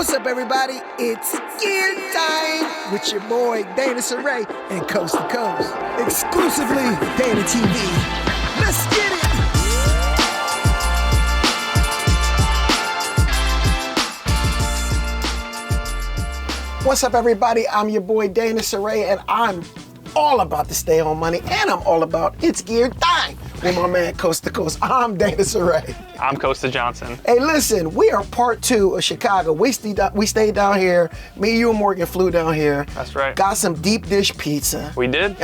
What's up, everybody? It's Gear Time with your boy Dana Soréy and Coast to Coast. Exclusively Dana TV. Let's get it! What's up, everybody? I'm your boy Dana Soréy, and I'm all about the stay home money, and I'm all about It's Gear Time with my man Coast to Coast. I'm Dana Soréy. I'm Kosta Johnson. Hey, listen, we are part 2 of Chicago. We stayed down here. Me, you, and Morgan flew down here. That's right. Got some deep dish pizza. We did?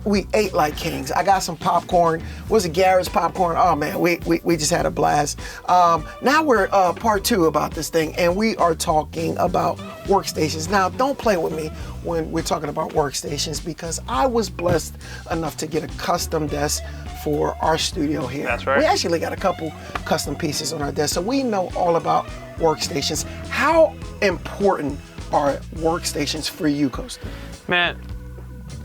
We ate like kings. I got some popcorn. Was it Garrett's popcorn? Oh man, we just had a blast. Now we're part 2 about this thing, and we are talking about workstations. Now, don't play with me when we're talking about workstations, because I was blessed enough to get a custom desk for our studio here. That's right. We actually got a couple custom pieces on our desk, so we know all about workstations. How important are workstations for you, Costa? Man,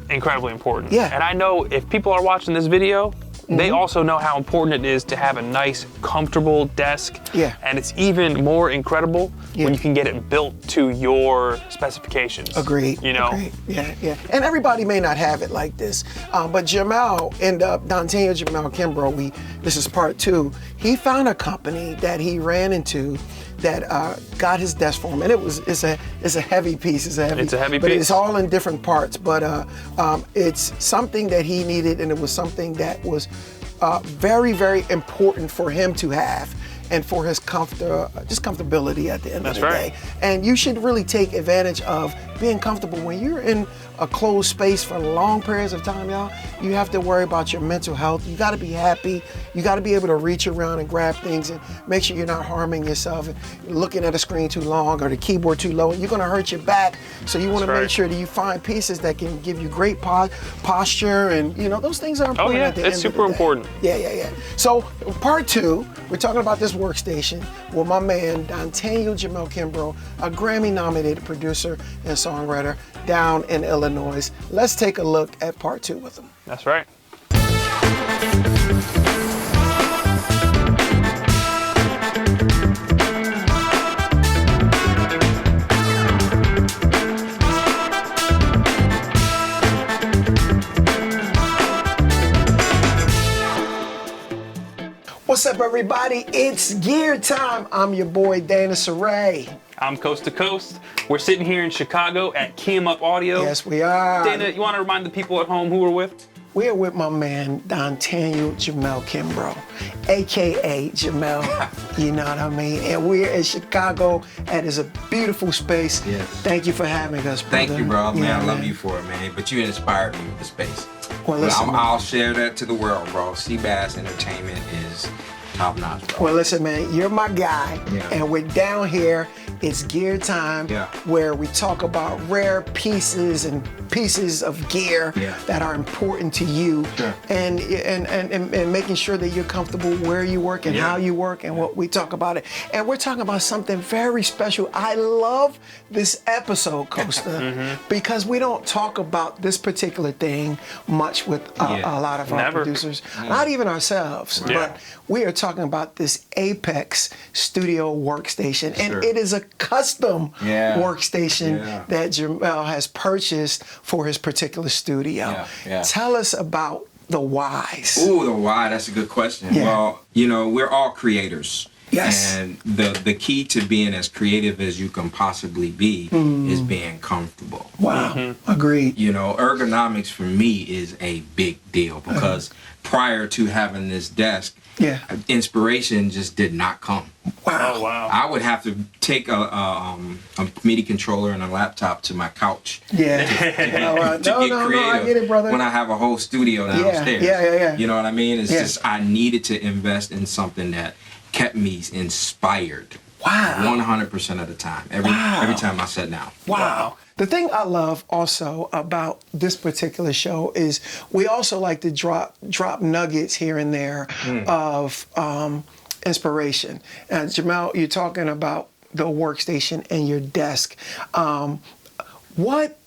incredibly important. Yeah. And I know if people are watching this video, they also know how important it is to have a nice, comfortable desk. Yeah. And it's even more incredible Yeah. when you can get it built to your specifications. Agreed. You know? Agreed. Yeah. And everybody may not have it like this, but Dontaniel Jamel Kimbrough, this is part 2. He found a company that he ran into that got his desk for him, and it's a heavy piece. It's a heavy piece. It's all in different parts, but it's something that he needed, and it was something that was very, very important for him to have, and for his comfortability at the end of the day. And you should really take advantage of being comfortable when you're in a closed space for long periods of time, y'all. You have to worry about your mental health. You got to be happy. You got to be able to reach around and grab things and make sure you're not harming yourself and looking at a screen too long or the keyboard too low. You're going to hurt your back. So you want to make sure that you find pieces that can give you great posture, and those things are important. Oh yeah, at the end it's super of the day. important. Yeah. So part 2, we're talking about this workstation with my man Dontaniel Jamel Kimbrough, a Grammy-nominated producer and songwriter down in Illinois. Let's take a look at part 2 with him. That's right. What's up, everybody? It's Gear Time. I'm your boy Dana Soréy. I'm Coast to Coast. We're sitting here in Chicago at KeyEmUp Audio. Yes, we are. Dana, you want to remind the people at home who we're with? We're with my man Dontaniel Jamel Kimbrough, aka Jamel. You know what I mean? And we're in Chicago, and it's a beautiful space. Yes. Thank you for having us, brother. Thank you, bro. Man, I love you for it, man. But you inspired me with the space. Well, listen, I'll share that to the world, bro. Seabass Entertainment is top notch, bro. Well, listen, man, you're my guy, Yeah. and we're down here. It's Gear Time, Yeah. where we talk about rare pieces and pieces of gear that are important to you, and making sure that you're comfortable where you work and how you work and what we talk about it. And we're talking about something very special. I love this episode, Costa, because we don't talk about this particular thing much with a lot of our producers, not even ourselves, but we are talking about this Apex Studio workstation, and it is a custom workstation that Jamel has purchased for his particular studio. Tell us about the whys. Ooh, the why, that's a good question. Well, we're all creators. Yes. And the key to being as creative as you can possibly be is being comfortable. Wow. Agreed. Ergonomics for me is a big deal, because prior to having this desk, inspiration just did not come. Wow. I would have to take a MIDI controller and a laptop to my couch to get creative I get it, brother. when I have a whole studio downstairs. Yeah. You know what I mean? It's just, I needed to invest in something that kept me inspired. Wow. 100% of the time. Every time I sat down. Wow. The thing I love also about this particular show is we also like to drop nuggets here and there of inspiration. And Jamel, you're talking about the workstation and your desk. What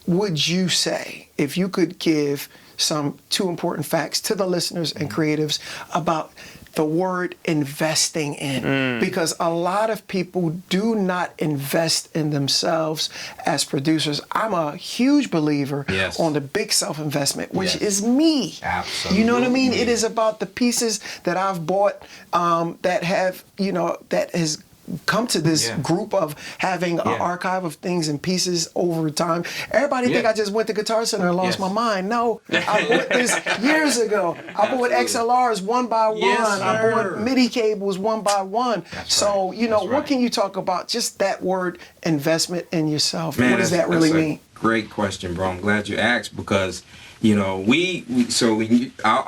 would you say if you could give 2 important facts to the listeners and creatives about the word investing in, because a lot of people do not invest in themselves as producers. I'm a huge believer on the big self-investment, which is me. Absolutely. You know what I mean? It is about the pieces that I've bought that have, that has come to this group of having an archive of things and pieces over time. Everybody think I just went to Guitar Center and lost my mind. No, I bought this years ago. I bought XLRs one by one. I bought MIDI cables one by one. So, what can you talk about? Just that word investment in yourself. Man, what does that really mean? Great question, bro. I'm glad you asked because, I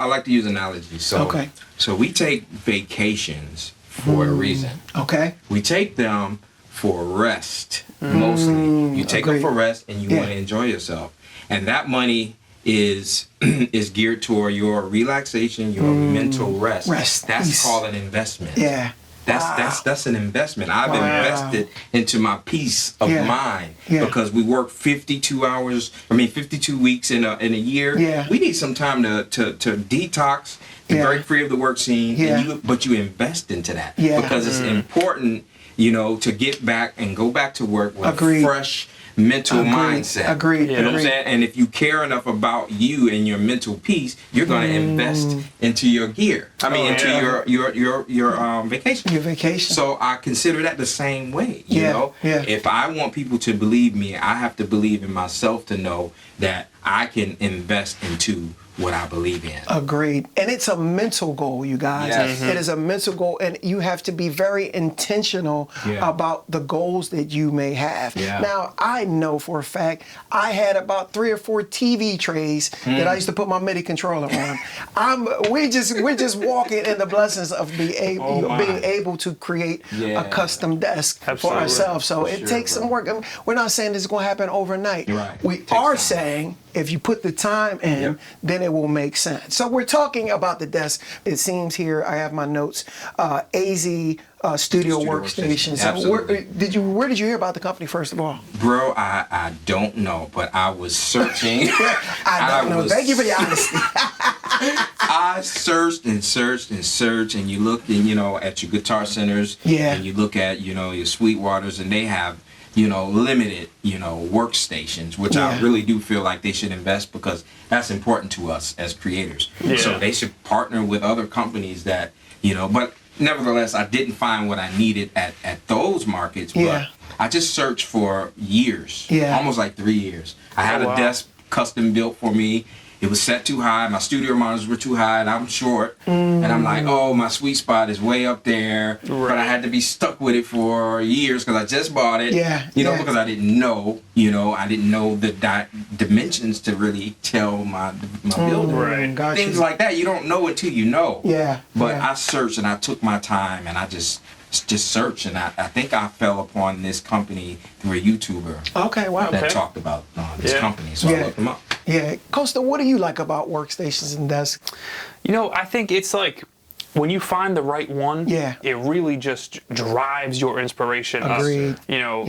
like to use analogies. So we take vacations for a reason. Okay. We take them for rest, mostly. You take them for rest and you want to enjoy yourself. And that money is geared toward your relaxation, your mental rest. That's called an investment. Yeah. That's an investment. I've invested into my peace of mind because we work 52 weeks in a year. Yeah. We need some time to detox, to break free of the work scene, but you invest into that because it's important, to get back and go back to work with a fresh mental mindset. Agreed. You know what I'm saying? And if you care enough about you and your mental peace, you're going to invest into your gear. Into your vacation. Your vacation. So I consider that the same way. You know? Yeah. If I want people to believe me, I have to believe in myself to know that I can invest into what I believe in. Agreed. And it's a mental goal, you guys. Yes. It is a mental goal, and you have to be very intentional about the goals that you may have. Yeah. Now, I know for a fact, I had about 3 or 4 TV trays that I used to put my MIDI controller on. We're just walking in the blessings of being able to create a custom desk for ourselves. So it takes some work. We're not saying this is going to happen overnight. Right. We are saying if you put the time in, then it will make sense. So we're talking about the desk. It seems here, I have my notes, AZ Studio Workstations. So where did you hear about the company, first of all? Bro, I don't know, but I was searching. I don't know. Thank you for the honesty. I searched and searched and searched, and you looked at your Guitar Centers, and you look at, your Sweetwaters, and they have limited, workstations, which I really do feel like they should invest because that's important to us as creators. Yeah. So they should partner with other companies that, but nevertheless, I didn't find what I needed at those markets, but I just searched for years, almost like 3 years. I had a desk custom built for me. It was set too high. My studio monitors were too high, and I'm short. And I'm like, oh, my sweet spot is way up there. Right. But I had to be stuck with it for years because I just bought it. Because I didn't know. I didn't know the dimensions to really tell my building. Right. Gotcha. Things like that. You don't know it till you know. Yeah. But I searched and I took my time and I just searched, and I think I fell upon this company through a YouTuber. Okay, wow. That talked about this company, so I looked them up. Yeah, Kosta, what do you like about Workstations and desks? I think it's like when you find the right one, it really just drives your inspiration. Agreed.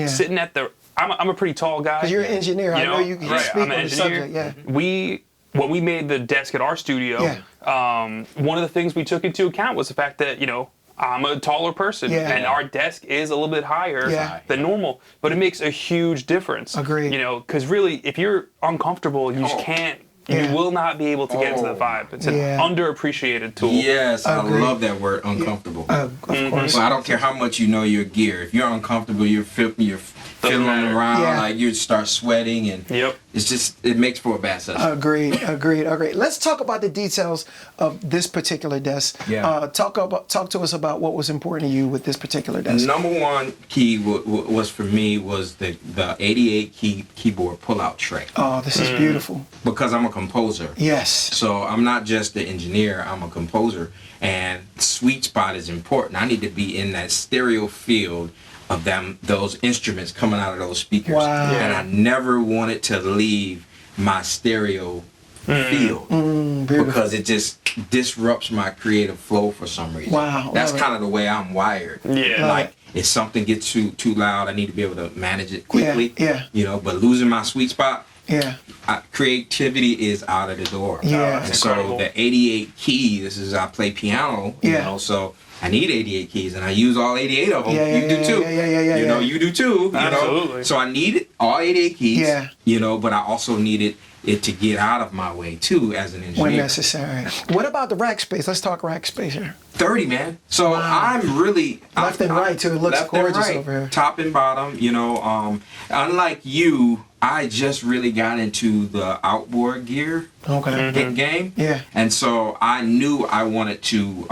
Sitting at the, I'm a pretty tall guy. Because you're an engineer, I know you can speak on the subject. Yeah. When we made the desk at our studio, one of the things we took into account was the fact that I'm a taller person, and our desk is a little bit higher than normal, but it makes a huge difference. Agreed. Because really, if you're uncomfortable, you just can't. You will not be able to get into the vibe. It's an underappreciated tool. Yes, I love that word, uncomfortable. Of course. Well, I don't care how much you know your gear. If you're uncomfortable, you're fiddling around, like you start sweating, and it's just, it makes for a bad session. Agreed. Let's talk about the details of this particular desk. Talk to us about what was important to you with this particular desk. Number one key was for me was the 88 keyboard pull-out tray. Oh, this is beautiful. Because I'm a composer. Yes. So I'm not just the engineer, I'm a composer, and sweet spot is important. I need to be in that stereo field of those instruments coming out of those speakers. Wow. And I never wanted to leave my stereo field because it just disrupts my creative flow for some reason. Wow. That's kind of the way I'm wired. Yeah. Like if something gets too loud, I need to be able to manage it quickly. But losing my sweet spot, creativity is out of the door. Yeah. And so the 88 keys, I play piano, you know, so I need 88 keys, and I use all 88 of them. You do too. You know, you do too. Absolutely. You know? So I needed all 88 keys, you know, but I also needed it to get out of my way too as an engineer. When necessary. What about the rack space? Let's talk rack space here. 30, man. So I'm really left and right too. It looks gorgeous over here. Top and bottom, you know. Unlike you, I just really got into the outboard gear game. Yeah. And so I knew I wanted to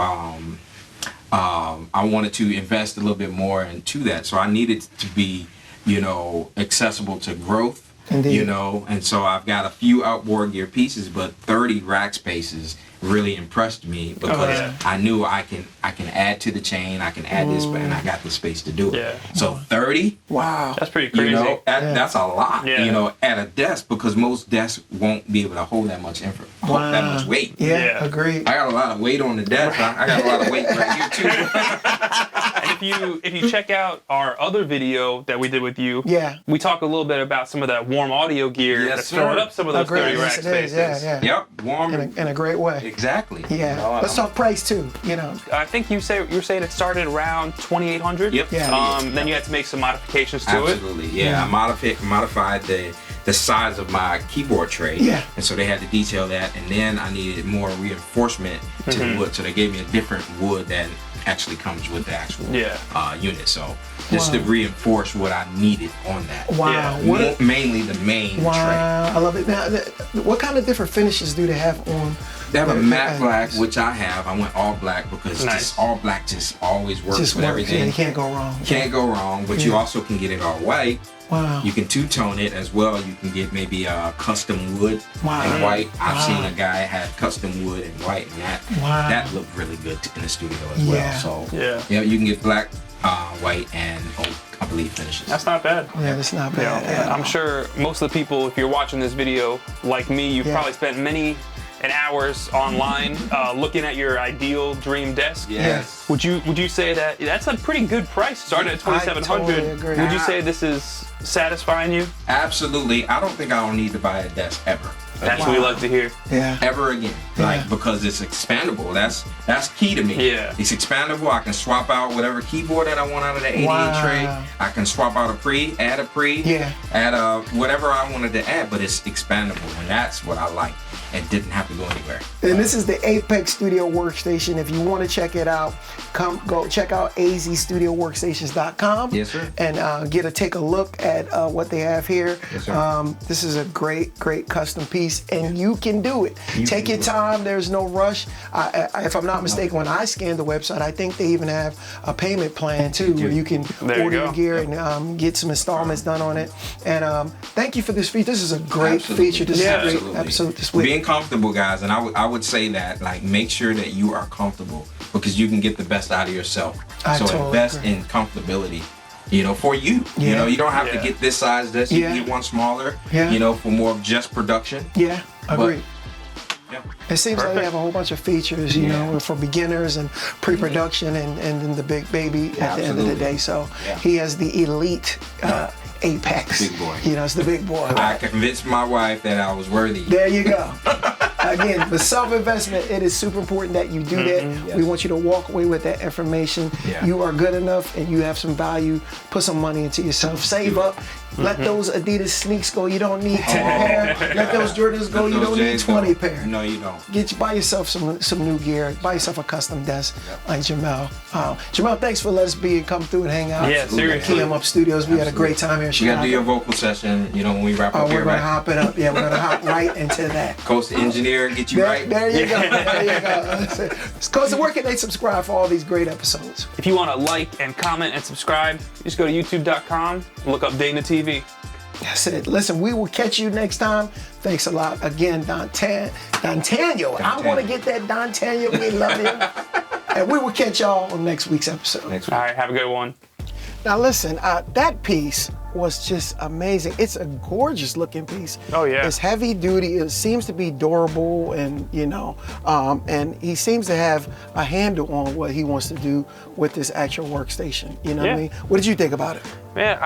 invest a little bit more into that. So I needed to be, you know, accessible to growth. Indeed. You know, and so I've got a few outboard gear pieces, but 30 rack spaces really impressed me because I knew I can add to the chain, I can add this, and I got the space to do it. Yeah. So 30. Wow. That's pretty crazy. You know, that's a lot. You know, at a desk, because most desks won't be able to hold that much that much weight. Yeah, agreed. I got a lot of weight on the desk. I got a lot of weight right here too. If you check out our other video that we did with you, we talk a little bit about some of that warm audio gear that's throwing up some of those 30 rack spaces. Yep, warm in a great way. Exactly. Yeah. Let's talk price too. You know. I think you were saying it started around $2,800. Yep. Then you had to make some modifications to it. Absolutely. Yeah. I modified the size of my keyboard tray. Yeah. And so they had to detail that, and then I needed more reinforcement to the wood, so they gave me a different wood that actually comes with the actual unit. So just to reinforce what I needed on that. Wow. Mainly the main tray. I love it. Now, what kind of different finishes do they have on? They have a matte black, which I have. I went all black because just all black just always works with everything. Yeah, you can't go wrong. Can't go wrong, but you also can get it all white. Wow. You can two-tone it as well. You can get maybe custom wood and white. I've seen a guy had custom wood and white, and that looked really good in the studio as well. So yeah, you can get black, white, and I believe finishes. That's not bad. Yeah, that's not bad. I'm sure most of the people, if you're watching this video, like me, you've probably spent many hours online looking at your ideal dream desk. Yes. Would you say that that's a pretty good price, starting at $2,700? Totally agree. Would you say this is satisfying you? Absolutely. I don't think I will need to buy a desk ever. That's what we like to hear. Yeah. Ever again. Because it's expandable. That's key to me. Yeah. It's expandable. I can swap out whatever keyboard that I want out of the 88 tray. I can swap out a pre, add a pre, add whatever I wanted to add, but it's expandable, and that's what I like. It didn't have to go anywhere. And this is the Apex Studio Workstation. If you want to check it out, go check out azstudioworkstations.com. Yes, sir. And take a look at what they have here. Yes, sir. This is a great custom piece, and you can do it. Take your time. There's no rush. If I'm not mistaken, when I scanned the website, I think they even have a payment plan too, where you can order your gear and get some installments done on it. And thank you for this feature. This is a great feature. This is a great episode this week. Being comfortable, guys, and I would say that, like, make sure that you are comfortable, because you can get the best out of yourself. So invest in comfortability, you know, for you. You know, you don't have to get this size desk. You can get one smaller, you know, for more of just production. Yeah, agreed. It seems like they have a whole bunch of features, you know, for beginners and pre-production and then the big baby at the end of the day. So he has the elite Apex. Big boy. You know, it's the big boy. I convinced my wife that I was worthy. There you go. Again, for self-investment, it is super important that you do that. Yes. We want you to walk away with that information. You are good enough and you have some value. Put some money into yourself. Save up. Let those Adidas sneaks go. You don't need 10 pair. Let those Jordans go. You don't need 20 pair. No, you don't. Buy yourself some new gear. Buy yourself a custom desk like Jamel. Jamel, thanks for letting us come through and hang out. Yeah, seriously. KeyEmUp Studios. We had a great time here in Chicago. You gotta do your vocal session, you know, when we wrap up here, we're gonna hop it up. Yeah, we're gonna hop right into that. Costa Engineer, get you right. There you go. There you go. Costa, where can they subscribe for all these great episodes? If you want to like and comment and subscribe, just go to youtube.com and look up Dana TV. That's it. Listen, we will catch you next time. Thanks a lot. Again, Dontaniel. I want to get that Dontaniel. We love him. And we will catch y'all on next week's episode. All right, have a good one. Now listen, that piece was just amazing. It's a gorgeous looking piece. Oh yeah. It's heavy duty. It seems to be durable, and you know, and he seems to have a handle on what he wants to do with this actual workstation. You know what I mean? What did you think about it? Man,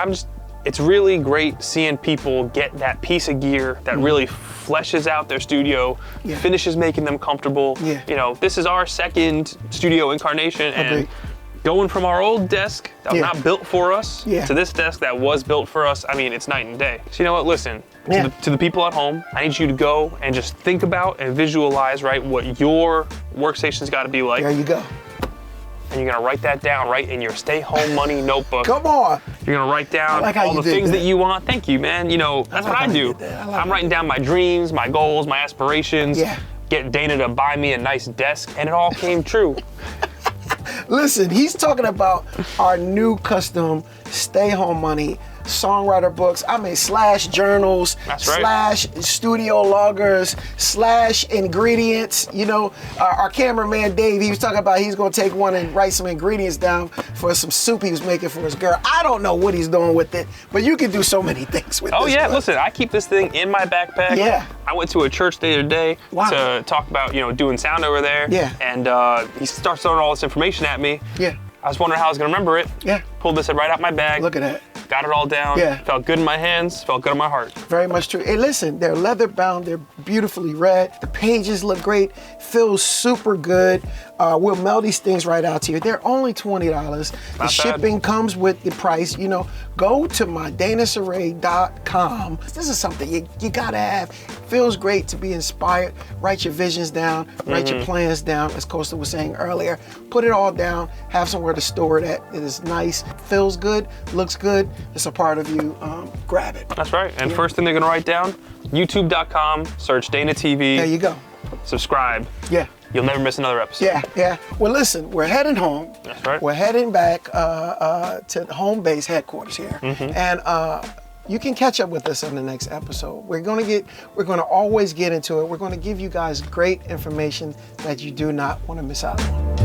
it's really great seeing people get that piece of gear that really fleshes out their studio, finishes making them comfortable. You know, this is our second studio incarnation, and going from our old desk that was not built for us to this desk that was built for us, I mean, it's night and day. So you know what, listen, to the people at home, I need you to go and just think about and visualize, right, what your workstation's gotta be like. There you go. And you're gonna write that down right in your Stay Home Money notebook. Come on. You're gonna write down all the things that you want. Thank you, man. You know, that's what I do. I'm writing down my dreams, my goals, my aspirations. Get Dana to buy me a nice desk, and it all came true. Listen, he's talking about our new custom Stay Home Money songwriter books. I mean, slash journals, slash studio loggers, slash ingredients. You know, our cameraman Dave, he was talking about he's gonna take one and write some ingredients down for some soup he was making for his girl. I don't know what he's doing with it, but you can do so many things with it. Oh yeah, listen, I keep this thing in my backpack. Yeah. I went to a church the other day to talk about, you know, doing sound over there. Yeah. And he starts throwing all this information at me. Yeah. I was wondering how I was gonna remember it. Yeah. Pulled this right out my bag. Look at that. Got it all down. Yeah. Felt good in my hands, felt good in my heart. Very much true. Hey, listen, they're leather bound, they're beautifully read. The pages look great, feels super good. We'll mail these things right out to you. They're only $20. The shipping comes with the price. You know, go to MyDanaSoréy.com. This is something you gotta have. Feels great to be inspired. Write your visions down, write your plans down, as Kosta was saying earlier. Put it all down, have somewhere to store it at. It is nice, feels good, looks good. It's a part of you. Grab it. That's right. And first thing they're gonna write down, YouTube.com, search Dana TV. There you go. Subscribe. Yeah. You'll never miss another episode. Yeah. Well, listen, we're heading home. That's right. We're heading back to home base headquarters here. And you can catch up with us on the next episode. We're gonna always get into it. We're gonna give you guys great information that you do not want to miss out on.